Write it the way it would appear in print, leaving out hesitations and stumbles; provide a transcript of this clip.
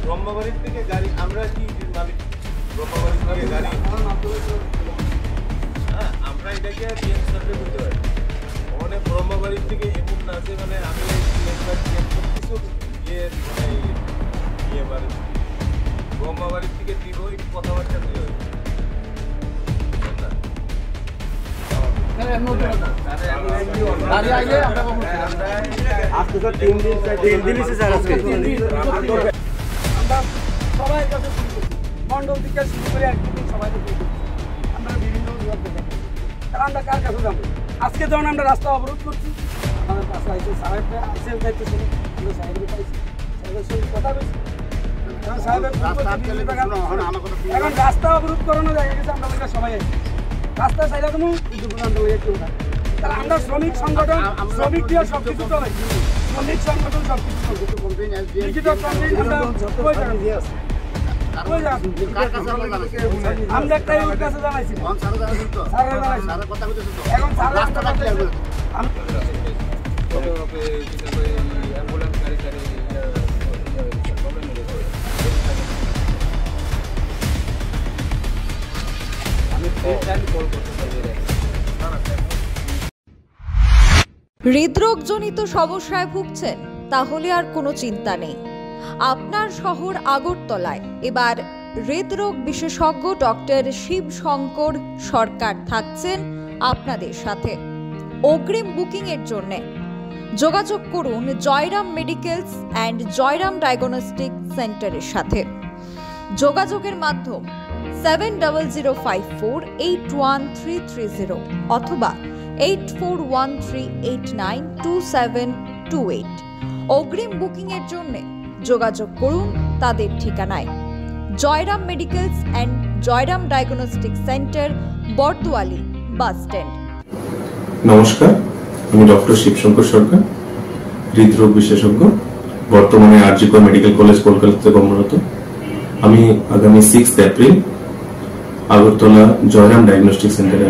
ব্রহ্মবাড়ির থেকে গাড়ি আমরা কি মালিক ব্রহ্মবাড়ির থেকে গাড়ি হ্যাঁ আমরা এটাকে বিএম সার্ভে করতে পারি ওখানে ব্রহ্মবাড়ির থেকে এমন না আছে মানে আমি কিছু ব্রহ্মবাড়ির থেকে দিব এই কথাবার্তা দিয়ে মন্ডল থেকে শুরু করে একদিন সবাই আমরা বিভিন্ন আমরা কার কাছে যাবো আজকে যখন আমরা রাস্তা অবরোধ করছি আমাদের কাছে আইসে সাহেব আইসেল যাইতেছিল আমরা সাহেবকে পাইছি সাহেবের সঙ্গে কথা বলছি এখন রাস্তা অবরোধ করানো জায়গা গেছে আমরা লোকের সবাই আছি রাস্তা চাইলে কোনো তাহলে আমরা শ্রমিক সংগঠন শ্রমিক দিয়ে সব কিছু চলে শ্রমিক সংগঠন সব কিছু আমরা একটাই ওর কাছে জানাইছি এখন হৃদরোগজনিত সমস্যায় ভুগছেন তাহলে আর কোনো চিন্তা নেই। আপনার শহর আগরতলায় এবার হৃদরোগ বিশেষজ্ঞ ডক্টর শিবশঙ্কর সরকার থাকছেন আপনাদের সাথে। অগ্রিম বুকিং এর জন্য যোগাযোগ করুন Jairam medicals and Jayram diagnostic সেন্টারের সাথে। যোগাযোগের মাধ্যম 7005481330 অথবা 8413892728। অগ্রিম বুকিং এর জন্য যোগাযোগ করুন তাদের ঠিকানায় Jayram medicals and Jayram diagnostic centre, Bordowali bus stand. নমস্কার, আমি ডক্টর শিবশঙ্কর সরকার, হৃদরোগ বিশেষজ্ঞ, বর্তমানে আরজি কর মেডিকেল কলেজ কলকাতাতে কর্মরত। আমি আগামী 6 এপ্রিল আগরতলা জয়রাম ডায়াগনস্টিক সেন্টারে